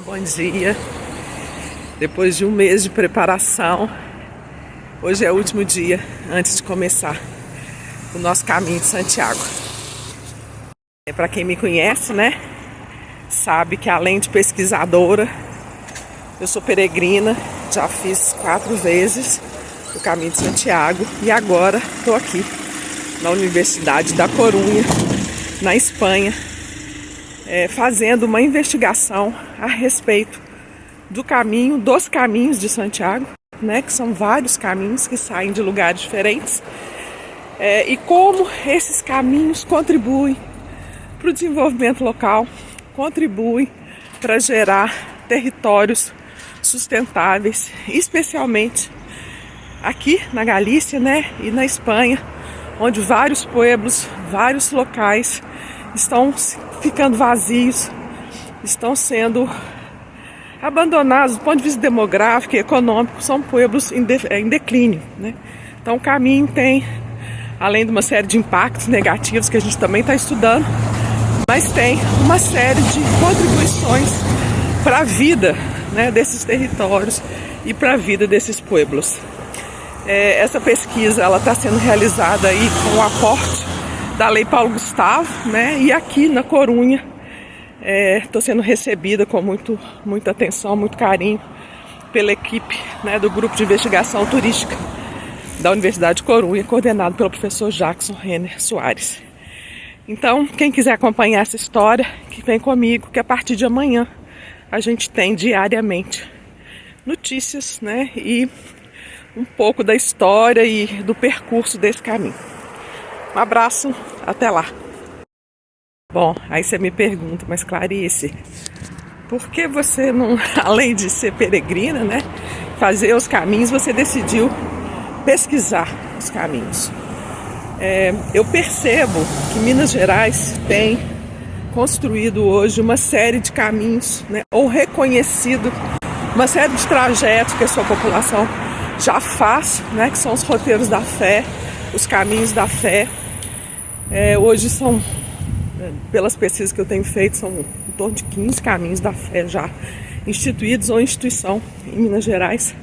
Bom dia. Depois de um mês de preparação, hoje é o último dia antes de começar o nosso caminho de Santiago. Para quem me conhece, né, sabe que além de pesquisadora, eu sou peregrina, já fiz 4 vezes o caminho de Santiago e agora estou aqui na Universidade da Corunha, na Espanha, fazendo uma investigação a respeito dos caminhos de Santiago, né, que são vários caminhos que saem de lugares diferentes, e como esses caminhos contribuem para o desenvolvimento local, contribuem para gerar territórios sustentáveis, especialmente aqui na Galícia, né, e na Espanha, onde vários pueblos, vários locais estão ficando vazios, estão sendo abandonados do ponto de vista demográfico e econômico, são pueblos em declínio, né? Então o caminho tem, além de uma série de impactos negativos que a gente também está estudando, mas tem uma série de contribuições para a vida, né, desses territórios e para a vida desses pueblos. Essa pesquisa ela está sendo realizada aí com o aporte da Lei Paulo Gustavo, né? E aqui na Corunha estou sendo recebida com muita atenção, muito carinho pela equipe, né, do grupo de investigação turística da Universidade de Corunha, coordenado pelo professor Jackson Renner Soares. Então, quem quiser acompanhar essa história, que vem comigo, que a partir de amanhã a gente tem diariamente notícias, né, e um pouco da história e do percurso desse caminho. Um abraço, até lá. Bom, aí você me pergunta, mas Clarice, por que você não, além de ser peregrina, né, fazer os caminhos, você decidiu pesquisar os caminhos? Eu percebo que Minas Gerais tem construído hoje uma série de caminhos, né, ou reconhecido uma série de trajetos que a sua população já faz, né, que são os roteiros da fé, os caminhos da fé. Hoje são, pelas pesquisas que eu tenho feito, são em torno de 15 caminhos da fé já instituídos ou instituição em Minas Gerais.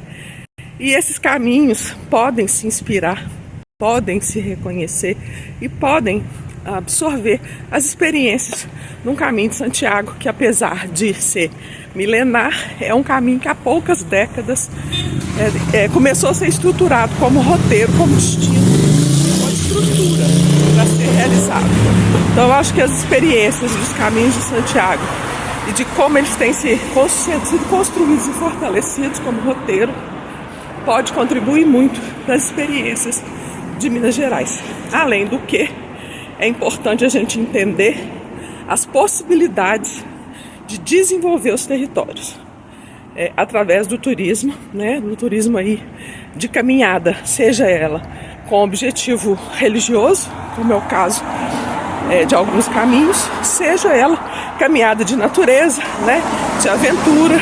E esses caminhos podem se inspirar, podem se reconhecer e podem absorver as experiências num caminho de Santiago, que apesar de ser milenar, é um caminho que há poucas décadas começou a ser estruturado como roteiro, como destino, uma estrutura para ser realizado. Então eu acho que as experiências dos caminhos de Santiago e de como eles têm sido construídos e fortalecidos como roteiro pode contribuir muito para as experiências de Minas Gerais. Além do que, é importante a gente entender as possibilidades de desenvolver os territórios através do turismo, né? Do turismo aí de caminhada, seja ela com objetivo religioso, como é o caso de alguns caminhos, seja ela caminhada de natureza, né? De aventura,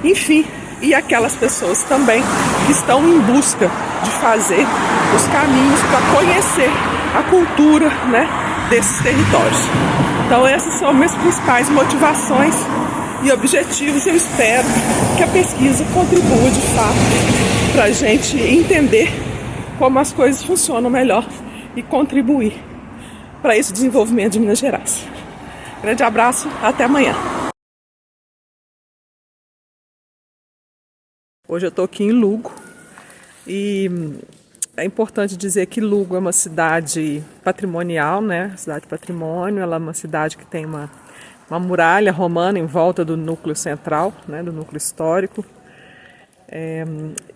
enfim, e aquelas pessoas também que estão em busca de fazer os caminhos para conhecer a cultura, né, desses territórios. Então essas são as minhas principais motivações e objetivos. Eu espero que a pesquisa contribua de fato para a gente entender como as coisas funcionam melhor e contribuir para esse desenvolvimento de Minas Gerais. Grande abraço, até amanhã. Hoje eu estou aqui em Lugo e é importante dizer que Lugo é uma cidade patrimonial, né? Cidade patrimônio. Ela é uma cidade que tem uma muralha romana em volta do núcleo central, né? Do núcleo histórico.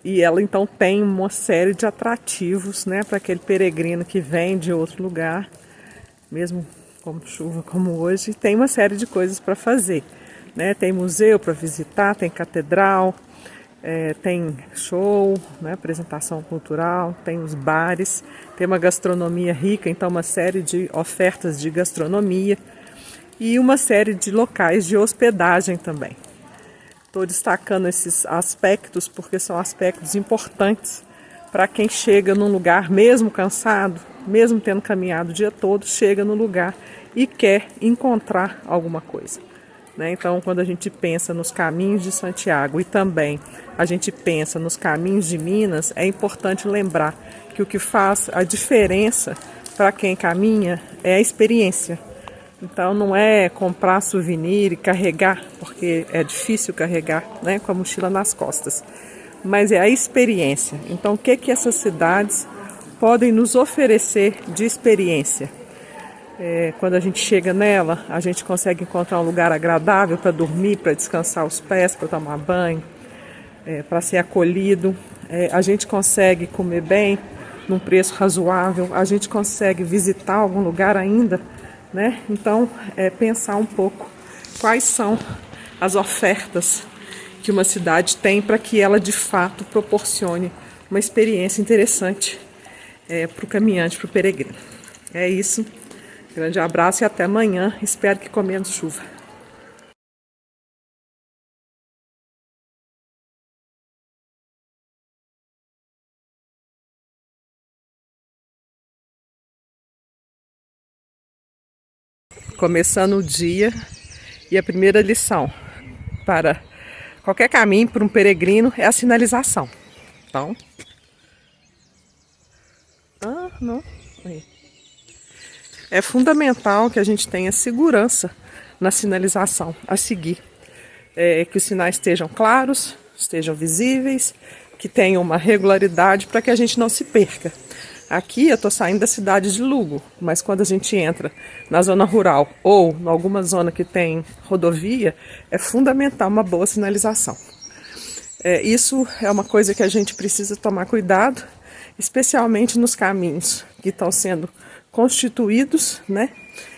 E ela então tem uma série de atrativos, né? Para aquele peregrino que vem de outro lugar, mesmo com chuva como hoje, tem uma série de coisas para fazer, né? Tem museu para visitar, tem catedral, tem show, né, apresentação cultural, tem os bares, tem uma gastronomia rica, então uma série de ofertas de gastronomia e uma série de locais de hospedagem também. Estou destacando esses aspectos porque são aspectos importantes para quem chega num lugar, mesmo cansado, mesmo tendo caminhado o dia todo, chega no lugar e quer encontrar alguma coisa. né? Então, quando a gente pensa nos caminhos de Santiago e também a gente pensa nos caminhos de Minas, é importante lembrar que o que faz a diferença para quem caminha é a experiência. Então, não é comprar souvenir e carregar, porque é difícil carregar, né, com a mochila nas costas, mas é a experiência. Então, o que essas cidades podem nos oferecer de experiência? Quando a gente chega nela, a gente consegue encontrar um lugar agradável para dormir, para descansar os pés, para tomar banho, para ser acolhido. A gente consegue comer bem, num preço razoável. A gente consegue visitar algum lugar ainda, né? Então, pensar um pouco quais são as ofertas que uma cidade tem para que ela, de fato, proporcione uma experiência interessante para o caminhante, para o peregrino. É isso. Grande abraço e até amanhã. Espero que com menos chuva. Começando o dia e a primeira lição para qualquer caminho, para um peregrino, é a sinalização. Então, não. É fundamental que a gente tenha segurança na sinalização a seguir. Que os sinais estejam claros, estejam visíveis, que tenham uma regularidade para que a gente não se perca. Aqui eu estou saindo da cidade de Lugo, mas quando a gente entra na zona rural ou em alguma zona que tem rodovia, é fundamental uma boa sinalização. Isso é uma coisa que a gente precisa tomar cuidado, especialmente nos caminhos que estão sendo constituídos, né,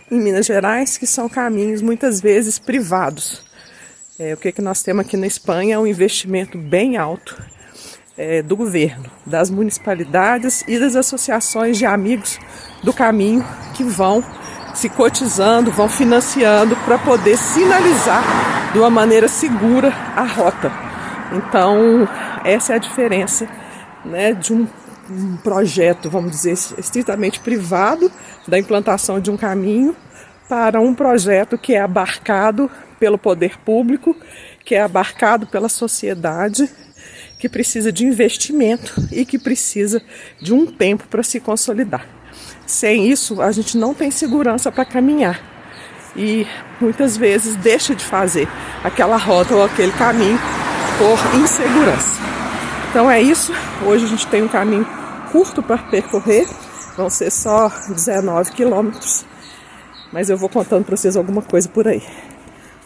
em Minas Gerais, que são caminhos muitas vezes privados. O que nós temos aqui na Espanha é um investimento bem alto do governo, das municipalidades e das associações de amigos do caminho que vão se cotizando, vão financiando para poder sinalizar de uma maneira segura a rota. Então, essa é a diferença, né, de um projeto, vamos dizer, estritamente privado, da implantação de um caminho, para um projeto que é abarcado pelo poder público, que é abarcado pela sociedade, que precisa de investimento e que precisa de um tempo para se consolidar. Sem isso, a gente não tem segurança para caminhar e muitas vezes deixa de fazer aquela rota ou aquele caminho por insegurança. Então é isso, hoje a gente tem um caminho curto para percorrer, vão ser só 19 quilômetros, mas eu vou contando para vocês alguma coisa por aí.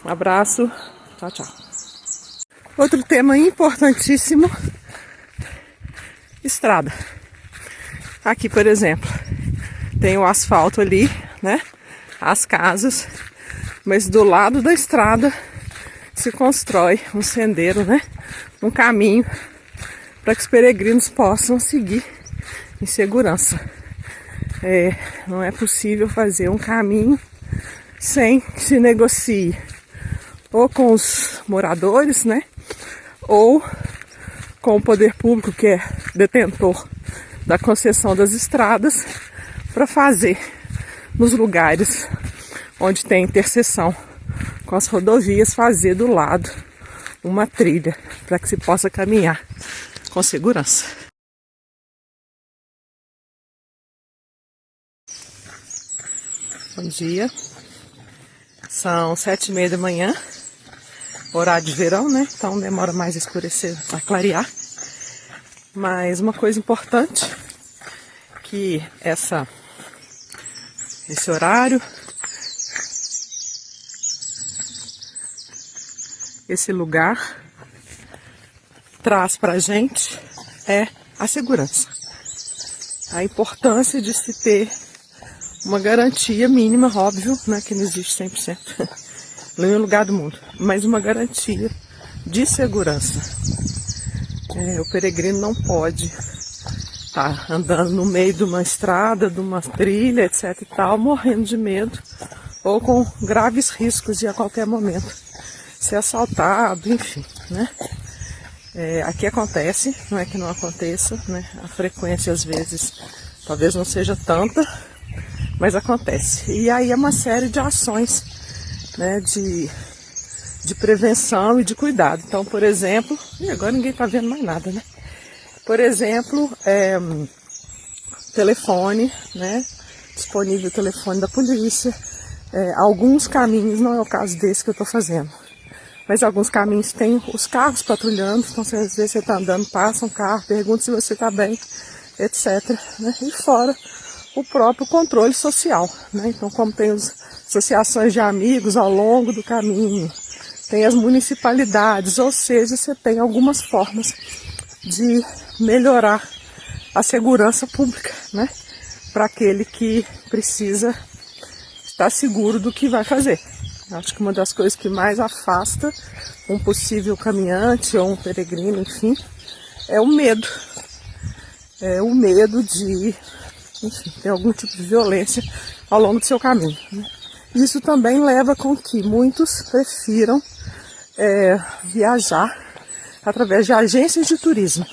Um abraço, tchau, tchau. Outro tema importantíssimo, estrada. Aqui, por exemplo, tem o asfalto ali, né? As casas, mas do lado da estrada se constrói um sendeiro, né? Um caminho para que os peregrinos possam seguir em segurança. Não é possível fazer um caminho sem que se negocie ou com os moradores, né? Ou com o poder público, que é detentor da concessão das estradas, para fazer nos lugares onde tem interseção com as rodovias, fazer do lado uma trilha para que se possa caminhar com segurança. Bom dia, são 7h30 da manhã, horário de verão, né? Então demora mais a escurecer, a clarear. Mas uma coisa importante, que esse horário, esse lugar traz pra gente é a segurança. A importância de se ter uma garantia mínima, óbvio, né, que não existe 100% em nenhum lugar do mundo, mas uma garantia de segurança. O peregrino não pode estar andando no meio de uma estrada, de uma trilha, etc e tal, morrendo de medo ou com graves riscos de a qualquer momento ser assaltado, enfim, né? Aqui acontece, não é que não aconteça, né? A frequência às vezes talvez não seja tanta, mas acontece. E aí é uma série de ações, né, de de prevenção e de cuidado. Então, por exemplo, e agora ninguém está vendo mais nada, né? Por exemplo, telefone, né? Disponível o telefone da polícia. Alguns caminhos, não é o caso desse que eu estou fazendo, mas alguns caminhos tem os carros patrulhando, então às vezes você está andando, passa um carro, pergunta se você está bem, etc. Né? E fora o próprio controle social, né? Então como tem as associações de amigos ao longo do caminho, tem as municipalidades, ou seja, você tem algumas formas de melhorar a segurança pública, né? Para aquele que precisa estar seguro do que vai fazer. Acho que uma das coisas que mais afasta um possível caminhante ou um peregrino, enfim, é o medo. É o medo de, enfim, ter algum tipo de violência ao longo do seu caminho, né? Isso também leva com que muitos prefiram viajar através de agências de turismo,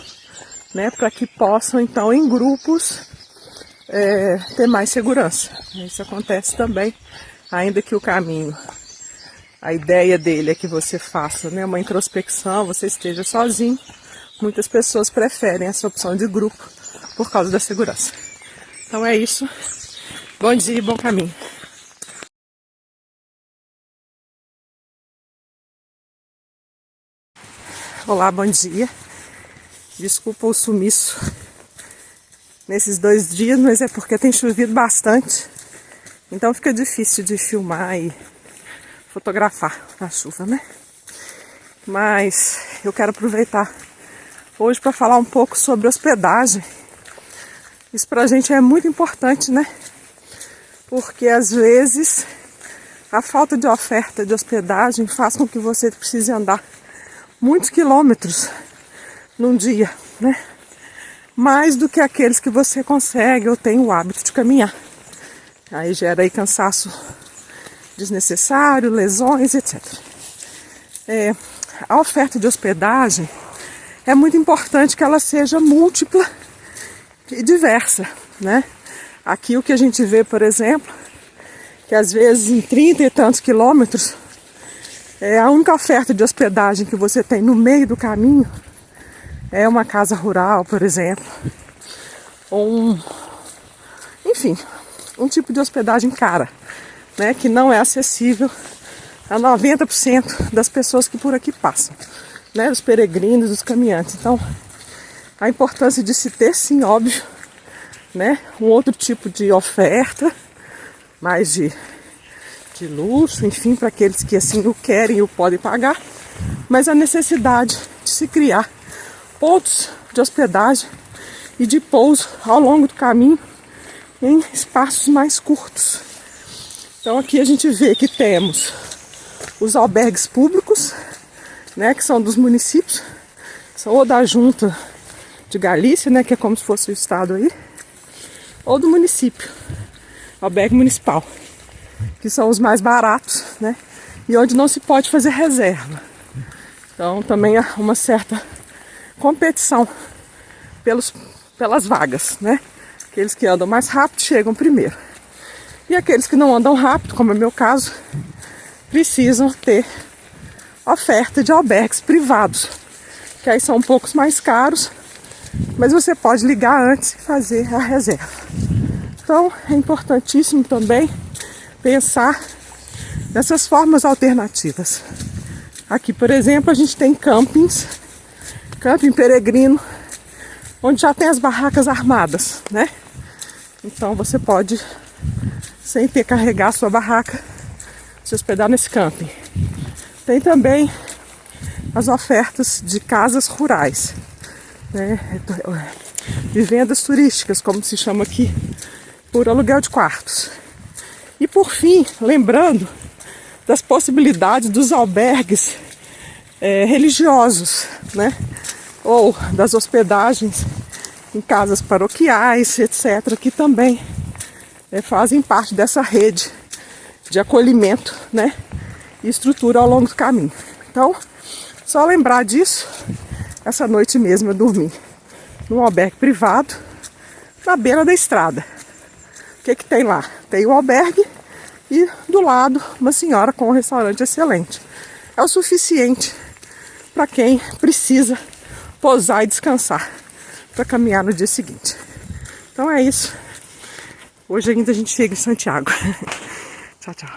né? Para que possam, então, em grupos, ter mais segurança. Isso acontece também, ainda que o caminho, a ideia dele é que você faça, né, uma introspecção, você esteja sozinho. Muitas pessoas preferem essa opção de grupo por causa da segurança. Então é isso. Bom dia e bom caminho. Olá, bom dia. Desculpa o sumiço nesses 2 dias, mas é porque tem chovido bastante. Então fica difícil de filmar e fotografar na chuva, né? Mas eu quero aproveitar hoje para falar um pouco sobre hospedagem. Isso pra gente é muito importante, né? Porque às vezes a falta de oferta de hospedagem faz com que você precise andar muitos quilômetros num dia, né? Mais do que aqueles que você consegue ou tem o hábito de caminhar. Aí gera aí cansaço desnecessário, lesões, etc. A oferta de hospedagem é muito importante que ela seja múltipla e diversa, né? Aqui o que a gente vê, por exemplo, que às vezes em 30 e tantos quilômetros, a única oferta de hospedagem que você tem no meio do caminho é uma casa rural, por exemplo, ou enfim, um tipo de hospedagem cara, né, que não é acessível a 90% das pessoas que por aqui passam, né, dos peregrinos, dos caminhantes. Então, a importância de se ter, sim, óbvio, né, um outro tipo de oferta, mais de luxo, enfim, para aqueles que assim o querem e o podem pagar, mas a necessidade de se criar pontos de hospedagem e de pouso ao longo do caminho em espaços mais curtos. Então aqui a gente vê que temos os albergues públicos, né, que são dos municípios, são ou da Junta de Galícia, né, que é como se fosse o estado aí, ou do município, albergue municipal, que são os mais baratos, né, e onde não se pode fazer reserva. Então também há uma certa competição pelas vagas, né? Aqueles que andam mais rápido chegam primeiro. E aqueles que não andam rápido, como é o meu caso, precisam ter oferta de albergues privados, que aí são um pouco mais caros, mas você pode ligar antes e fazer a reserva. Então é importantíssimo também pensar nessas formas alternativas. Aqui, por exemplo, a gente tem camping peregrino, onde já tem as barracas armadas, né? Então você pode, sem ter que carregar a sua barraca, se hospedar nesse camping. Tem também as ofertas de casas rurais, né? Vivendas turísticas, como se chama aqui, por aluguel de quartos. E por fim, lembrando das possibilidades dos albergues religiosos, né? Ou das hospedagens em casas paroquiais, etc., que também fazem parte dessa rede de acolhimento, né, e estrutura ao longo do caminho. Então, só lembrar disso, essa noite mesmo eu dormi num albergue privado, na beira da estrada. O que tem lá? Tem o albergue e do lado uma senhora com um restaurante excelente. é o suficiente para quem precisa pousar e descansar para caminhar no dia seguinte. Então é isso. Hoje ainda a gente chega em Santiago. Tchau, tchau.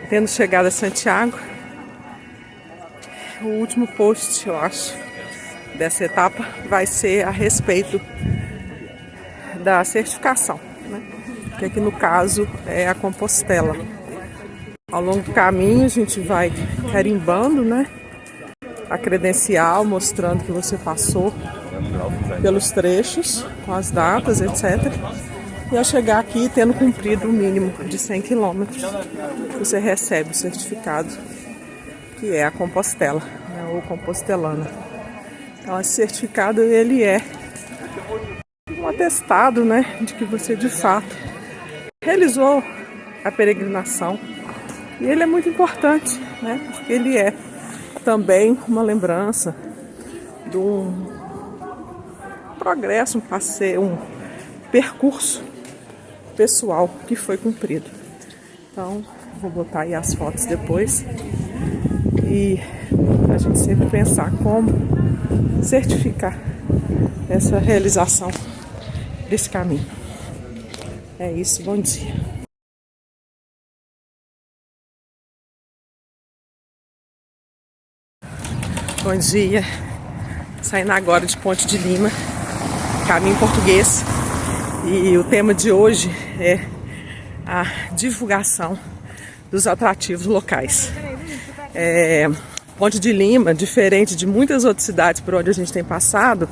Tendo chegado a Santiago, o último post, eu acho, dessa etapa vai ser a respeito da certificação, né? Que aqui no caso é a Compostela. Ao longo do caminho a gente vai carimbando, né, a credencial, mostrando que você passou pelos trechos, com as datas, etc. E ao chegar aqui, tendo cumprido o mínimo de 100 quilômetros, você recebe o certificado, que é a Compostela, né, ou Compostelana. Então, esse certificado, ele é um atestado, né, de que você, de fato, realizou a peregrinação. E ele é muito importante, né, porque ele é também uma lembrança de um progresso, um passeio, um percurso pessoal que foi cumprido. Então, vou botar aí as fotos depois e a gente sempre pensar como certificar essa realização desse caminho. É isso, bom dia. Bom dia, saindo agora de Ponte de Lima, caminho português, e o tema de hoje é a divulgação dos atrativos locais. Ponte de Lima, diferente de muitas outras cidades por onde a gente tem passado,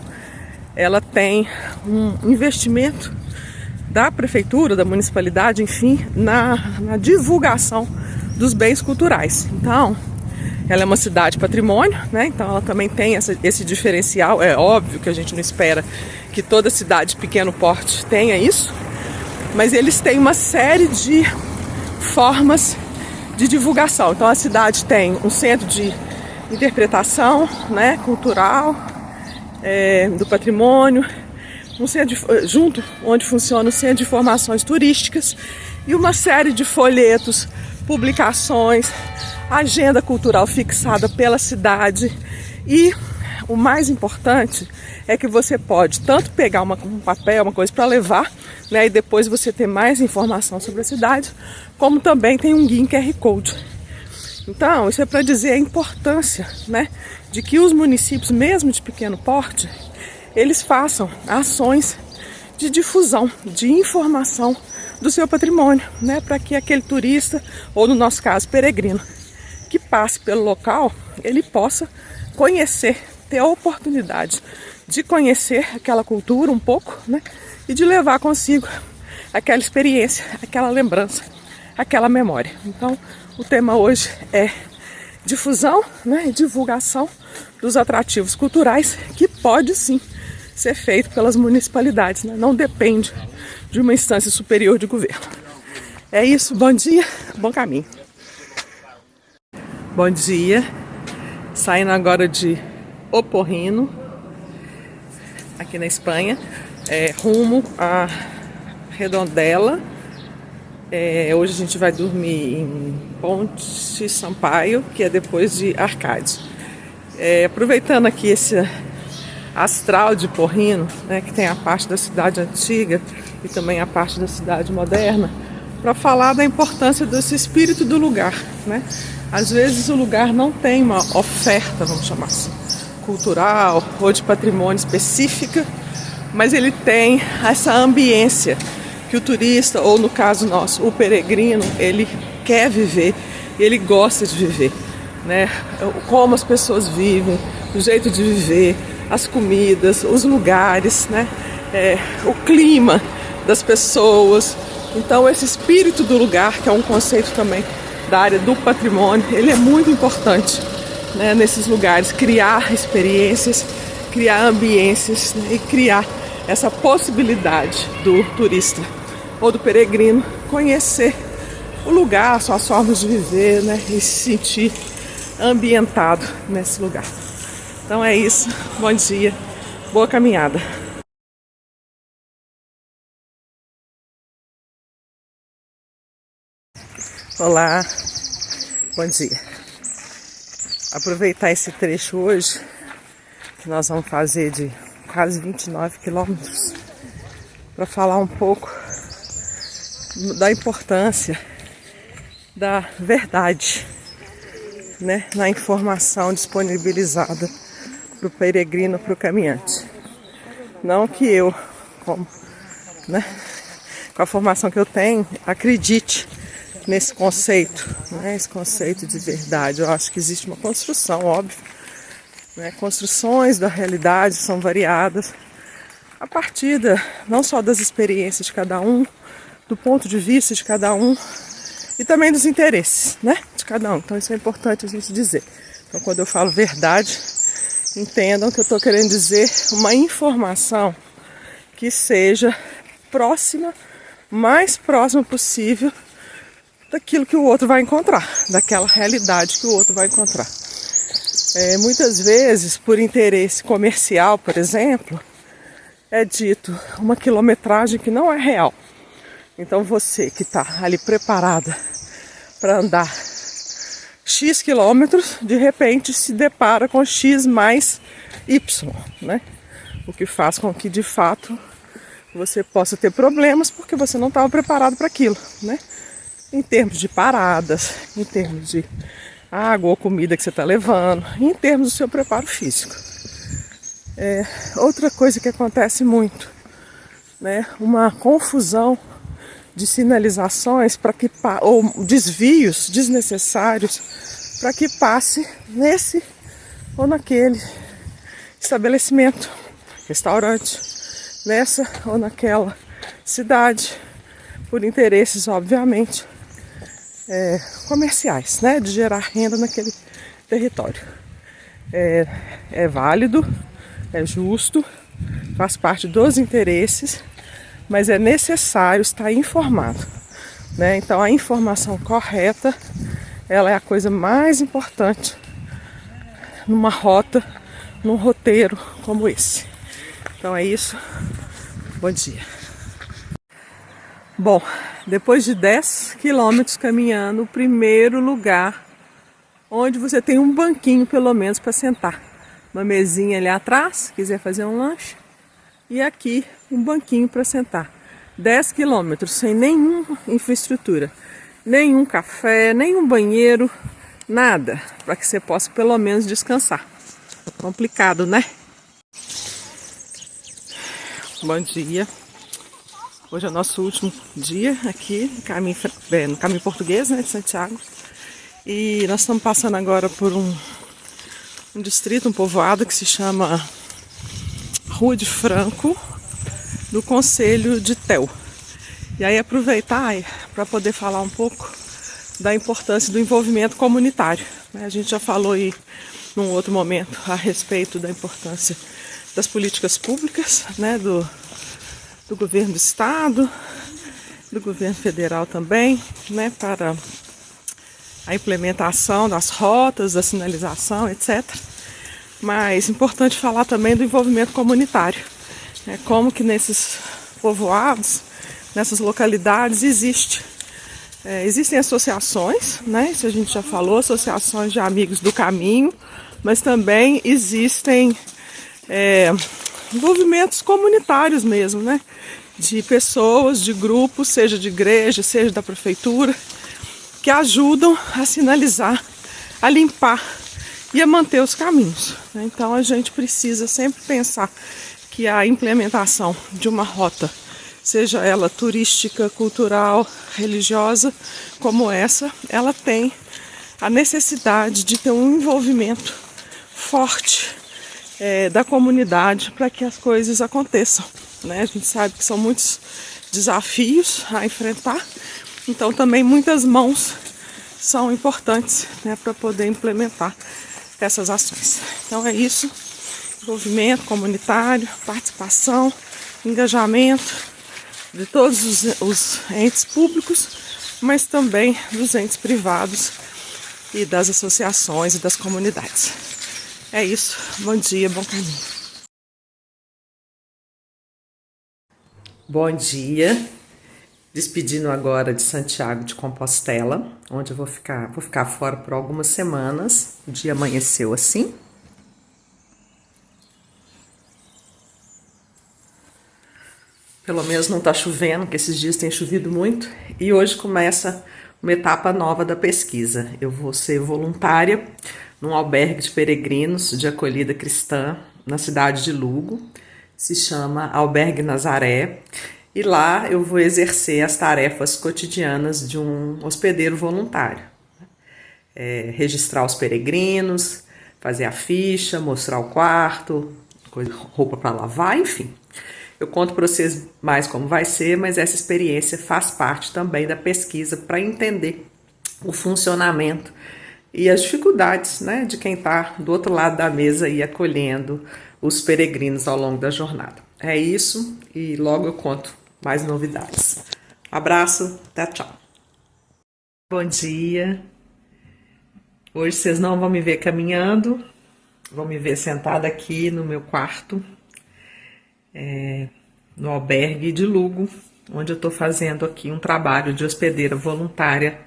ela tem um investimento da prefeitura, da municipalidade, enfim, na divulgação dos bens culturais. Então, ela é uma cidade patrimônio, né? Então ela também tem esse diferencial. É óbvio que a gente não espera que toda cidade de pequeno porte tenha isso, mas eles têm uma série de formas de divulgação. Então a cidade tem um centro de interpretação, né, cultural, do patrimônio, um centro junto onde funciona o centro de informações turísticas e uma série de folhetos, publicações, agenda cultural fixada pela cidade. E o mais importante é que você pode tanto pegar um papel, uma coisa para levar, né, e depois você ter mais informação sobre a cidade, como também tem um guia em QR Code. Então, isso é para dizer a importância, né, de que os municípios, mesmo de pequeno porte, eles façam ações de difusão, de informação do seu patrimônio, né, para que aquele turista, ou no nosso caso, peregrino, que passe pelo local, ele possa conhecer, ter a oportunidade de conhecer aquela cultura um pouco, né, e de levar consigo aquela experiência, aquela lembrança, aquela memória. Então, o tema hoje é difusão, né, e divulgação dos atrativos culturais, que pode sim ser feito pelas municipalidades, né? Não depende de uma instância superior de governo. É isso, bom dia, bom caminho. Bom dia, saindo agora de Oporrino, aqui na Espanha, rumo a Redondela. Hoje a gente vai dormir em Ponte Sampaio, que é depois de Arcade. Aproveitando aqui esse astral de Porrino, né, que tem a parte da cidade antiga e também a parte da cidade moderna, para falar da importância desse espírito do lugar, né? Às vezes o lugar não tem uma oferta, vamos chamar assim, cultural ou de patrimônio específica, mas ele tem essa ambiência que o turista, ou no caso nosso, o peregrino, ele quer viver, ele gosta de viver, né? Como as pessoas vivem, o jeito de viver, as comidas, os lugares, né? O clima das pessoas. Então esse espírito do lugar, que é um conceito também da área do patrimônio, ele é muito importante, né, nesses lugares, criar experiências, criar ambiências, né, e criar essa possibilidade do turista ou do peregrino conhecer o lugar, suas formas de viver, né, e se sentir ambientado nesse lugar. Então é isso, bom dia, boa caminhada. Olá, bom dia. Aproveitar esse trecho hoje, que nós vamos fazer de quase 29 quilômetros, para falar um pouco da importância da verdade, né, na informação disponibilizada para o peregrino, para o caminhante. Não que eu, com a formação que eu tenho, acredite nesse conceito, né, esse conceito de verdade. Eu acho que existe uma construção, óbvio, né, construções da realidade são variadas a partir não só das experiências de cada um, do ponto de vista de cada um e também dos interesses, né, de cada um. Então isso é importante a gente dizer. Então quando eu falo verdade, entendam que eu estou querendo dizer uma informação que seja próxima, mais próxima possível daquilo que o outro vai encontrar, daquela realidade que o outro vai encontrar. Muitas vezes, por interesse comercial, por exemplo, é dito uma quilometragem que não é real. Então você que está ali preparada para andar X quilômetros, de repente se depara com X mais Y, né? O que faz com que, de fato, você possa ter problemas porque você não estava preparado para aquilo, né? Em termos de paradas, em termos de água ou comida que você está levando, em termos do seu preparo físico. Outra coisa que acontece muito, né? Uma confusão de sinalizações ou desvios desnecessários para que passe nesse ou naquele estabelecimento, restaurante, nessa ou naquela cidade, por interesses, obviamente, comerciais, né, de gerar renda naquele território. É válido, é justo, faz parte dos interesses, mas é necessário estar informado, né? Então a informação correta, ela é a coisa mais importante numa rota, num roteiro como esse. Então é isso. Bom dia. Bom, depois de 10 quilômetros caminhando, o primeiro lugar onde você tem um banquinho pelo menos para sentar. Uma mesinha ali atrás, se quiser fazer um lanche. E aqui um banquinho para sentar. 10 quilômetros sem nenhuma infraestrutura. Nenhum café, nenhum banheiro, nada. Para que você possa pelo menos descansar. Complicado, né? Bom dia. Hoje é o nosso último dia aqui no caminho português, né, de Santiago. E nós estamos passando agora por um distrito, um povoado que se chama Rua de Franco, do Conselho de Tel. E aí aproveitar para poder falar um pouco da importância do envolvimento comunitário. A gente já falou aí num outro momento a respeito da importância das políticas públicas, né, do governo do estado, do governo federal também, né, para a implementação das rotas, da sinalização, etc. Mas é importante falar também do envolvimento comunitário, né, como que nesses povoados, nessas localidades existem associações, né, isso a gente já falou, associações de amigos do caminho, mas também existem envolvimentos comunitários mesmo, né? De pessoas, de grupos, seja de igreja, seja da prefeitura, que ajudam a sinalizar, a limpar e a manter os caminhos, né? Então a gente precisa sempre pensar que a implementação de uma rota, seja ela turística, cultural, religiosa, como essa, ela tem a necessidade de ter um envolvimento forte da comunidade para que as coisas aconteçam, né? A gente sabe que são muitos desafios a enfrentar, então também muitas mãos são importantes, né, para poder implementar essas ações. Então é isso, envolvimento comunitário, participação, engajamento de todos os entes públicos, mas também dos entes privados e das associações e das comunidades. É isso. Bom dia, bom caminho. Bom dia. despedindo agora de Santiago de Compostela, onde eu vou ficar fora por algumas semanas. O dia amanheceu assim. Pelo menos não está chovendo, que esses dias tem chovido muito. E hoje começa uma etapa nova da pesquisa. Eu vou ser voluntária num albergue de peregrinos de acolhida cristã na cidade de Lugo. Se chama Albergue Nazaré. E lá eu vou exercer as tarefas cotidianas de um hospedeiro voluntário. Registrar os peregrinos, fazer a ficha, mostrar o quarto, roupa para lavar, enfim. Eu conto para vocês mais como vai ser, mas essa experiência faz parte também da pesquisa para entender o funcionamento e as dificuldades, né, de quem está do outro lado da mesa e acolhendo os peregrinos ao longo da jornada. É isso e logo eu conto mais novidades. Um abraço, até tchau. Bom dia. Hoje vocês não vão me ver caminhando, vão me ver sentada aqui no meu quarto. No albergue de Lugo, onde eu estou fazendo aqui um trabalho de hospedeira voluntária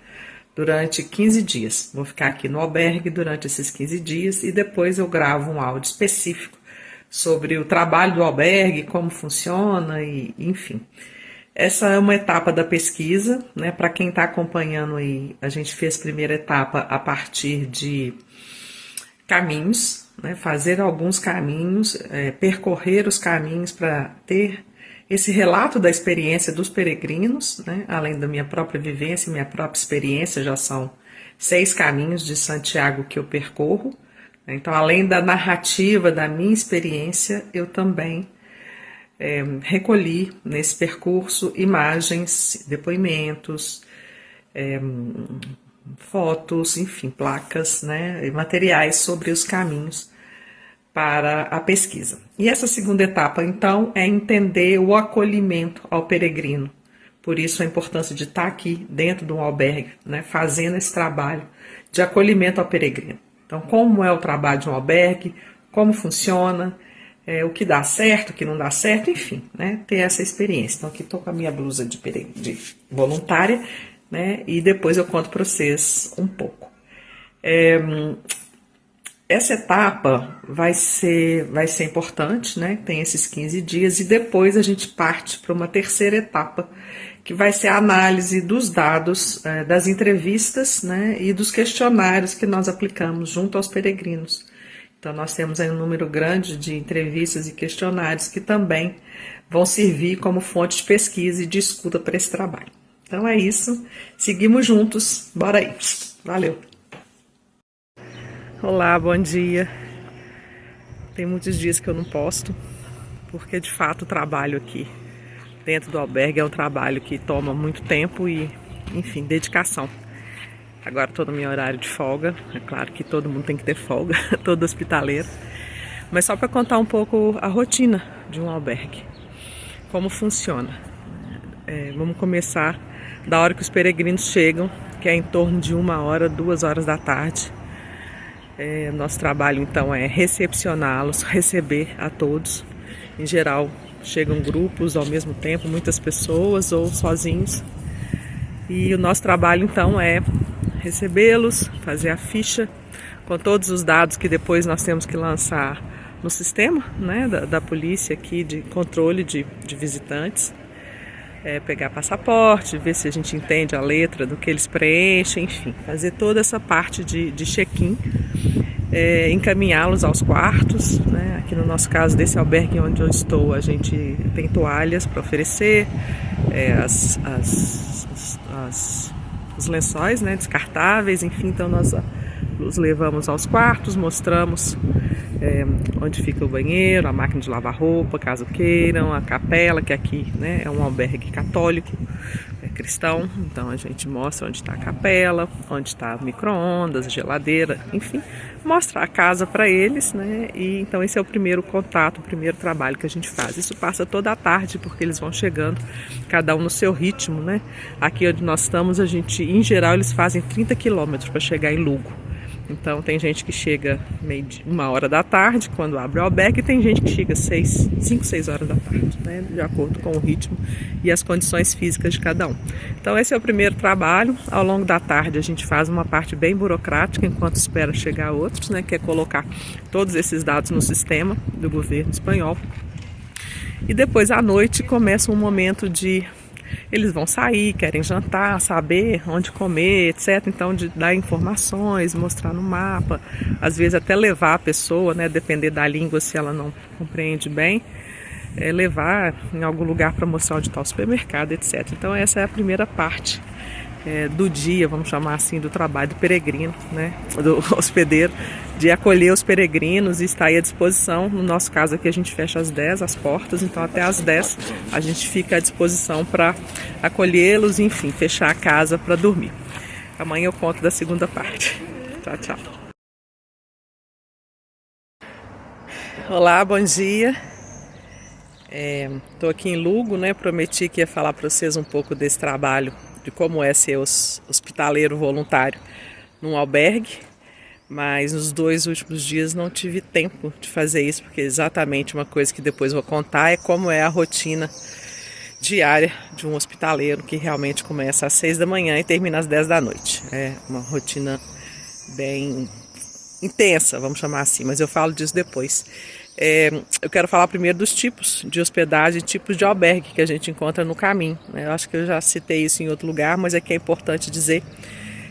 durante 15 dias. Vou ficar aqui no albergue durante esses 15 dias e depois eu gravo um áudio específico sobre o trabalho do albergue, como funciona e enfim. Essa é uma etapa da pesquisa, né? Para quem está acompanhando aí, a gente fez a primeira etapa a partir de caminhos, né, fazer alguns caminhos, percorrer os caminhos para ter esse relato da experiência dos peregrinos, né, além da minha própria vivência, minha própria experiência, já são 6 caminhos de Santiago que eu percorro. Então, além da narrativa da minha experiência, eu também recolhi nesse percurso imagens, depoimentos, fotos, enfim, placas, né, e materiais sobre os caminhos para a pesquisa. E essa segunda etapa, então, é entender o acolhimento ao peregrino. Por isso a importância de estar aqui dentro de um albergue, né, fazendo esse trabalho de acolhimento ao peregrino. Então, como é o trabalho de um albergue, como funciona, o que dá certo, o que não dá certo, enfim, né, ter essa experiência. Então, aqui estou com a minha blusa de voluntária, né, e depois eu conto para vocês um pouco. Essa etapa vai ser importante, né, tem esses 15 dias, e depois a gente parte para uma terceira etapa, que vai ser a análise dos dados das entrevistas, né, e dos questionários que nós aplicamos junto aos peregrinos. Então, nós temos aí um número grande de entrevistas e questionários que também vão servir como fonte de pesquisa e de escuta para esse trabalho. Então é isso, seguimos juntos, bora aí, valeu! Olá, bom dia! Tem muitos dias que eu não posto, porque de fato o trabalho aqui dentro do albergue é um trabalho que toma muito tempo e, enfim, dedicação. Agora estou no meu horário de folga, é claro que todo mundo tem que ter folga, todo hospitaleiro, mas só para contar um pouco a rotina de um albergue, como funciona. Vamos começar da hora que os peregrinos chegam, que é em torno de 1h, 2h da tarde. Nosso trabalho então é recepcioná-los, receber a todos. Em geral chegam grupos ao mesmo tempo, muitas pessoas ou sozinhos. E o nosso trabalho então é recebê-los, fazer a ficha com todos os dados que depois nós temos que lançar no sistema, né, da polícia aqui de controle de visitantes. Pegar passaporte, ver se a gente entende a letra do que eles preenchem, enfim, fazer toda essa parte de check-in, encaminhá-los aos quartos, né? Aqui no nosso caso desse albergue onde eu estou, a gente tem toalhas para oferecer, os lençóis, né, descartáveis, enfim, então nós os levamos aos quartos, mostramos onde fica o banheiro, a máquina de lavar roupa, caso queiram, a capela, que aqui, né, é um albergue católico, cristão, então a gente mostra onde está a capela, onde está micro-ondas, geladeira, enfim, mostra a casa para eles, né, e então esse é o primeiro contato, o primeiro trabalho que a gente faz. Isso passa toda a tarde, porque eles vão chegando, cada um no seu ritmo, né, aqui onde nós estamos, a gente, em geral, eles fazem 30 quilômetros para chegar em Lugo. Então tem gente que chega 1h da tarde, quando abre o albergue, e tem gente que chega 5, 6 horas da tarde, né? De acordo com o ritmo e as condições físicas de cada um. Então esse é o primeiro trabalho. Ao longo da tarde a gente faz uma parte bem burocrática, enquanto espera chegar outros, né? Que é colocar todos esses dados no sistema do governo espanhol. E depois à noite começa um momento de... Eles vão sair, querem jantar, saber onde comer, etc. Então, de dar informações, mostrar no mapa, às vezes até levar a pessoa, né, depender da língua, se ela não compreende bem, levar em algum lugar para mostrar onde está o supermercado, etc. Então, essa é a primeira parte do dia, vamos chamar assim, do trabalho do peregrino, né, do hospedeiro, de acolher os peregrinos e estar aí à disposição. No nosso caso aqui a gente fecha às 10 as portas, então até às 10 a gente fica à disposição para acolhê-los, enfim, fechar a casa para dormir. Amanhã eu conto da segunda parte. Tchau, tchau. Olá, bom dia. Estou aqui em Lugo, né? Prometi que ia falar para vocês um pouco desse trabalho, de como é ser hospitaleiro voluntário num albergue, mas nos 2 últimos dias não tive tempo de fazer isso, porque exatamente uma coisa que depois vou contar é como é a rotina diária de um hospitaleiro, que realmente começa às 6 da manhã e termina às 10 da noite. É uma rotina bem intensa, vamos chamar assim, mas eu falo disso depois. Eu quero falar primeiro dos tipos de hospedagem, tipos de albergue que a gente encontra no caminho, né? Eu acho que eu já citei isso em outro lugar, mas aqui é importante dizer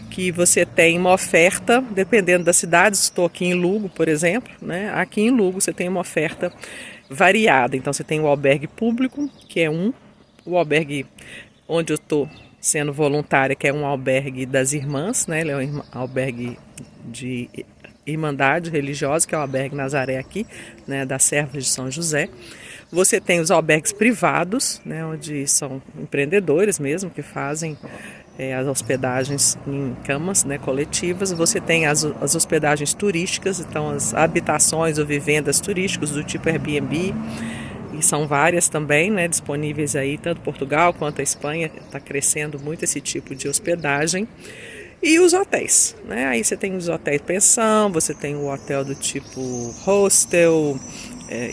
que você tem uma oferta, dependendo da cidade. Estou aqui em Lugo, por exemplo, né? Aqui em Lugo você tem uma oferta variada. Então você tem o albergue público, que é o albergue onde eu estou sendo voluntária, que é um albergue das irmãs, né? Ele é um albergue de Irmandade Religiosa, que é o albergue Nazaré aqui, né, das Servas de São José. Você tem os albergues privados, né, onde são empreendedores mesmo, que fazem as hospedagens em camas, né, coletivas. Você tem as hospedagens turísticas, então as habitações ou vivendas turísticas do tipo Airbnb, e são várias também, né, disponíveis aí, tanto Portugal quanto a Espanha, está crescendo muito esse tipo de hospedagem. E os hotéis, né? Aí você tem os hotéis pensão, você tem o hotel do tipo hostel,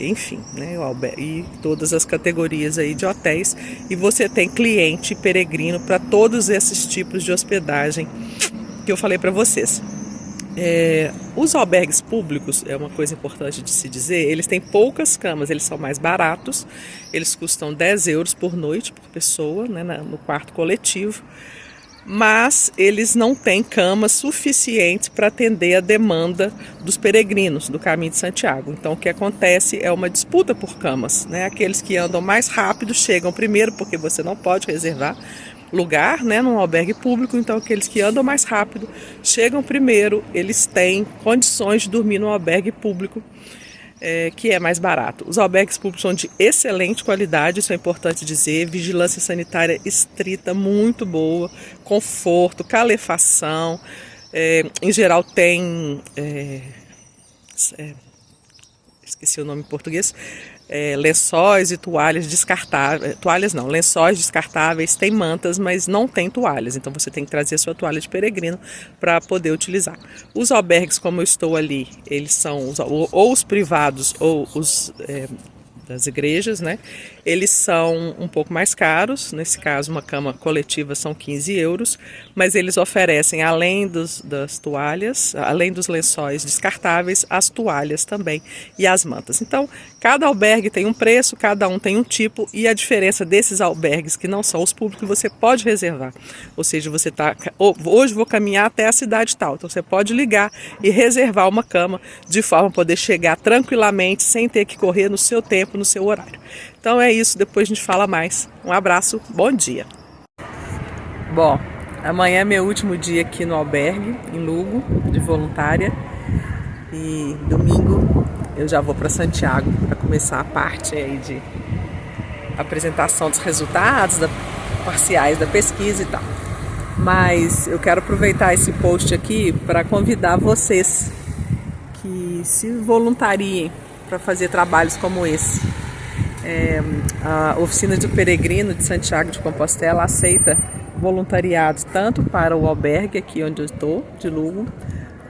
enfim, né? E todas as categorias aí de hotéis. E você tem cliente peregrino para todos esses tipos de hospedagem que eu falei para vocês. Os albergues públicos, é uma coisa importante de se dizer, eles têm poucas camas, eles são mais baratos, eles custam 10 euros por noite, por pessoa, né, no quarto coletivo. Mas eles não têm camas suficientes para atender a demanda dos peregrinos do Caminho de Santiago. Então o que acontece é uma disputa por camas, né? Aqueles que andam mais rápido chegam primeiro, porque você não pode reservar lugar, né, num albergue público. Então aqueles que andam mais rápido chegam primeiro, eles têm condições de dormir no albergue público, que é mais barato. Os albergues públicos são de excelente qualidade, isso é importante dizer, vigilância sanitária estrita, muito boa, conforto, calefação, em geral tem, esqueci o nome em português, lençóis e toalhas descartáveis, lençóis descartáveis, tem mantas, mas não tem toalhas, então você tem que trazer a sua toalha de peregrino para poder utilizar. Os albergues, como eu estou ali, eles são ou os privados ou os das igrejas, né? Eles são um pouco mais caros, nesse caso uma cama coletiva são 15 euros, mas eles oferecem, além das toalhas, além dos lençóis descartáveis, as toalhas também e as mantas. Então, cada albergue tem um preço, cada um tem um tipo, e a diferença desses albergues que não são os públicos, você pode reservar. Ou seja, você está, hoje vou caminhar até a cidade tal, então você pode ligar e reservar uma cama de forma a poder chegar tranquilamente, sem ter que correr no seu tempo, no seu horário. Então é isso, depois a gente fala mais. Um abraço, bom dia. Bom, amanhã é meu último dia aqui no albergue, em Lugo, de voluntária. E domingo eu já vou para Santiago para começar a parte aí de apresentação dos resultados parciais da pesquisa e tal. Mas eu quero aproveitar esse post aqui para convidar vocês que se voluntariem para fazer trabalhos como esse. A Oficina do Peregrino de Santiago de Compostela aceita voluntariados tanto para o albergue aqui onde eu estou, de Lugo,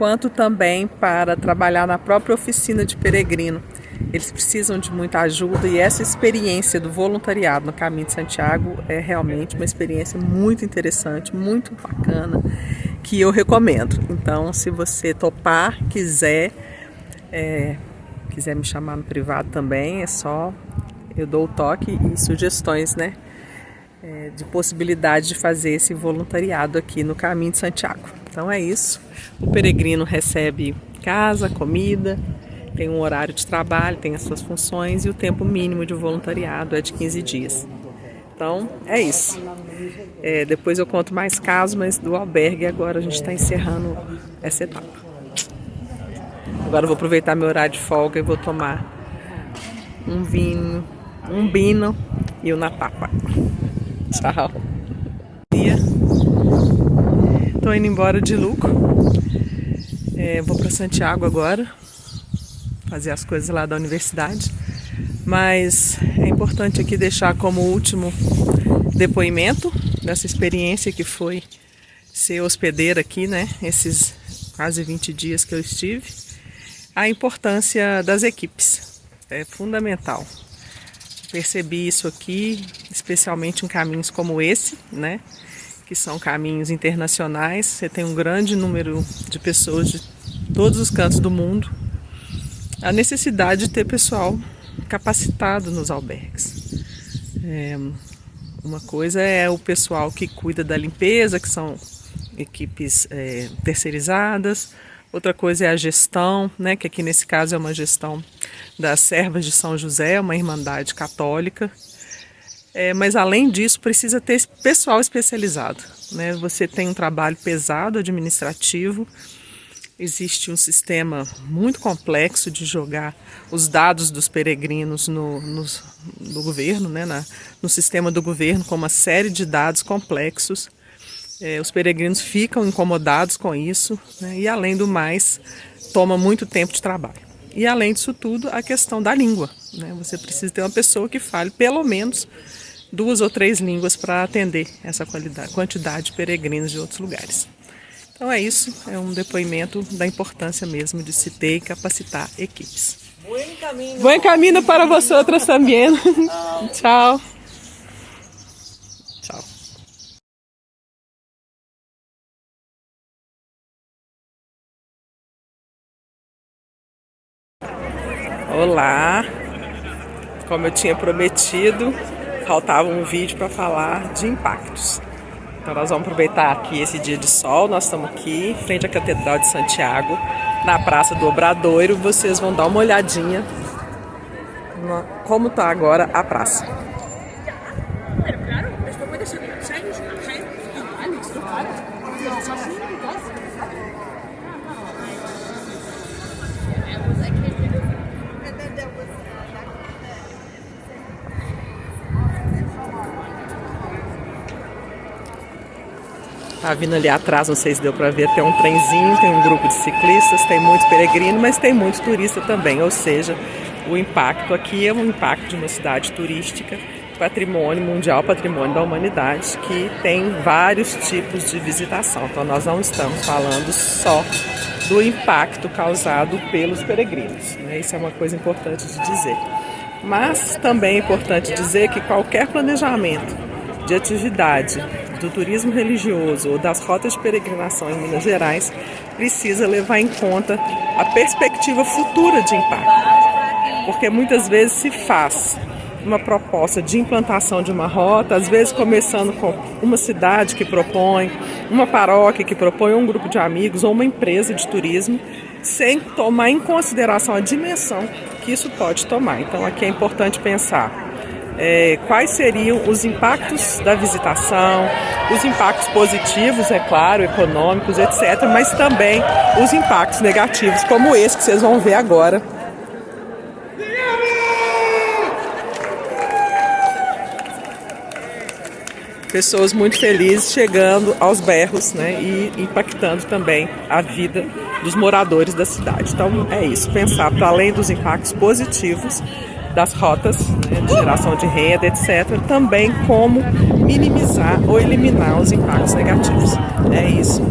quanto também para trabalhar na própria oficina de peregrino. Eles precisam de muita ajuda e essa experiência do voluntariado no Caminho de Santiago é realmente uma experiência muito interessante, muito bacana, que eu recomendo. Então, se você topar, quiser me chamar no privado também, é só eu dou o toque e sugestões, né, de possibilidade de fazer esse voluntariado aqui no Caminho de Santiago. Então é isso. O peregrino recebe casa, comida, tem um horário de trabalho, tem as suas funções e o tempo mínimo de voluntariado é de 15 dias. Então é isso. Depois eu conto mais casos, mas do albergue agora a gente está encerrando essa etapa. Agora eu vou aproveitar meu horário de folga e vou tomar um vinho, um bino e uma tapa. Tchau. Estou indo embora de Luco. Vou para Santiago agora, fazer as coisas lá da universidade. Mas é importante aqui deixar como último depoimento dessa experiência que foi ser hospedeira aqui, né? Esses quase 20 dias que eu estive. A importância das equipes é fundamental. Percebi isso aqui, especialmente em caminhos como esse, né? Que são caminhos internacionais. Você tem um grande número de pessoas de todos os cantos do mundo. A necessidade de ter pessoal capacitado nos albergues. Uma coisa é o pessoal que cuida da limpeza, que são equipes terceirizadas. Outra coisa é a gestão, né, que aqui nesse caso é uma gestão das Servas de São José, uma irmandade católica. Mas além disso, precisa ter pessoal especializado, né? Você tem um trabalho pesado administrativo, existe um sistema muito complexo de jogar os dados dos peregrinos no governo, né? No sistema do governo, com uma série de dados complexos. Os peregrinos ficam incomodados com isso, né? E além do mais, toma muito tempo de trabalho. E além disso tudo, a questão da língua, né? Você precisa ter uma pessoa que fale pelo menos 2 ou 3 línguas para atender essa quantidade de peregrinos de outros lugares. Então é isso, é um depoimento da importância mesmo de se ter e capacitar equipes. Buen camino para vosotros também. Tchau. Tchau. Olá, como eu tinha prometido, faltava um vídeo para falar de impactos. Então nós vamos aproveitar aqui esse dia de sol, nós estamos aqui em frente à Catedral de Santiago, na Praça do Obradoiro. Vocês vão dar uma olhadinha como está agora a praça. Tá vindo ali atrás, não sei se deu para ver, tem um trenzinho, tem um grupo de ciclistas, tem muito peregrino, mas tem muito turista também, ou seja, o impacto aqui é um impacto de uma cidade turística, patrimônio mundial, patrimônio da humanidade, que tem vários tipos de visitação. Então nós não estamos falando só do impacto causado pelos peregrinos, né? Isso é uma coisa importante de dizer. Mas também é importante dizer que qualquer planejamento de atividade do turismo religioso ou das rotas de peregrinação em Minas Gerais precisa levar em conta a perspectiva futura de impacto, porque muitas vezes se faz uma proposta de implantação de uma rota, às vezes começando com uma cidade que propõe, uma paróquia que propõe, um grupo de amigos ou uma empresa de turismo, sem tomar em consideração a dimensão que isso pode tomar. Então aqui é importante pensar quais seriam os impactos da visitação, os impactos positivos, é claro, econômicos, etc., mas também os impactos negativos, como esse que vocês vão ver agora. Pessoas muito felizes chegando aos berros, né, e impactando também a vida dos moradores da cidade. Então é isso, pensar para além dos impactos positivos das rotas, né, de geração de renda, etc., também como minimizar ou eliminar os impactos negativos. É isso.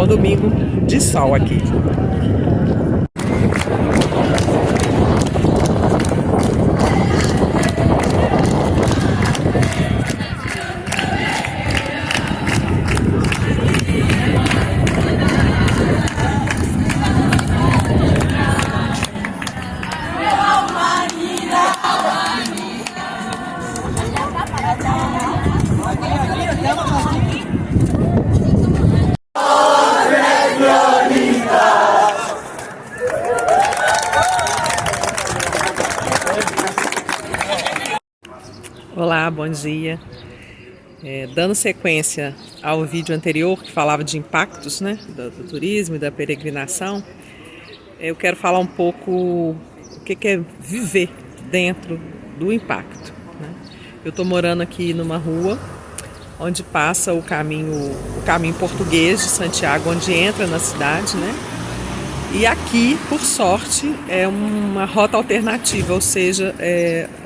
Bom domingo de sol aqui. Olá, bom dia. Dando sequência ao vídeo anterior que falava de impactos, né, do turismo e da peregrinação, eu quero falar um pouco o que é viver dentro do impacto, né? Eu estou morando aqui numa rua onde passa o caminho português de Santiago, onde entra na cidade, né? E aqui, por sorte, é uma rota alternativa, ou seja,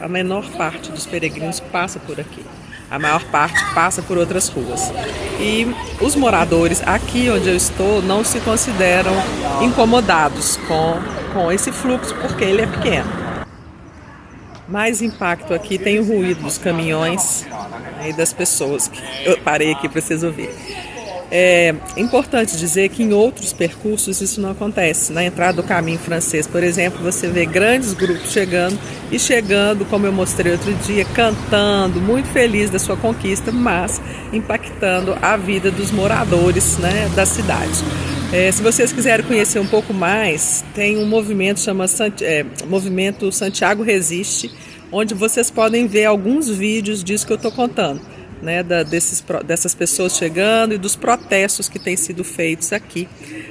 a menor parte dos peregrinos passa por aqui. A maior parte passa por outras ruas. E os moradores aqui onde eu estou não se consideram incomodados com esse fluxo, porque ele é pequeno. Mais impacto aqui tem o ruído dos caminhões e das pessoas, que eu parei aqui para vocês ouvirem. É importante dizer que em outros percursos isso não acontece. Na entrada do caminho francês, por exemplo, você vê grandes grupos chegando, como eu mostrei outro dia, cantando, muito feliz da sua conquista, mas impactando a vida dos moradores, né, da cidade. Se vocês quiserem conhecer um pouco mais, tem um movimento Movimento Santiago Resiste, onde vocês podem ver alguns vídeos disso que eu estou contando, né, dessas pessoas chegando e dos protestos que têm sido feitos aqui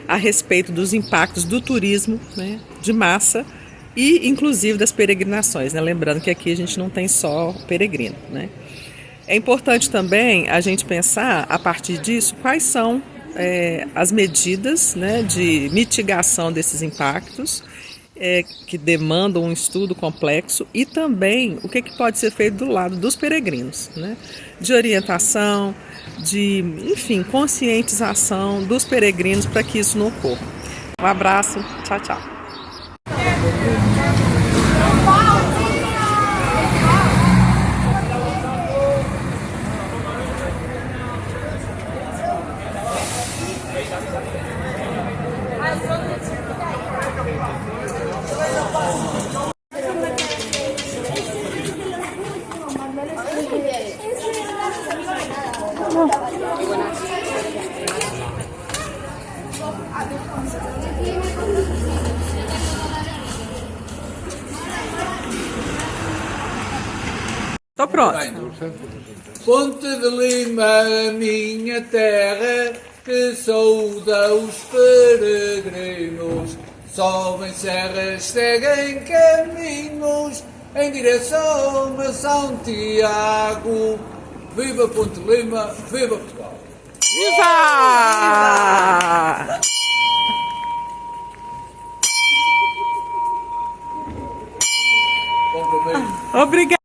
a respeito dos impactos do turismo, né, de massa e inclusive das peregrinações, né? Lembrando que aqui a gente não tem só peregrino, né? É importante também a gente pensar a partir disso quais são as medidas, né, de mitigação desses impactos, que demandam um estudo complexo, e também o que pode ser feito do lado dos peregrinos, né? De orientação, enfim, conscientização dos peregrinos para que isso não ocorra. Um abraço, tchau, tchau. Tô pronto. Ponte de Lima, a minha terra, que saúda os peregrinos. Sobem serras, seguem caminhos, em direção a Santiago. Viva Ponte de Lima, viva Portugal! Viva! Bom domingo. Obrigada.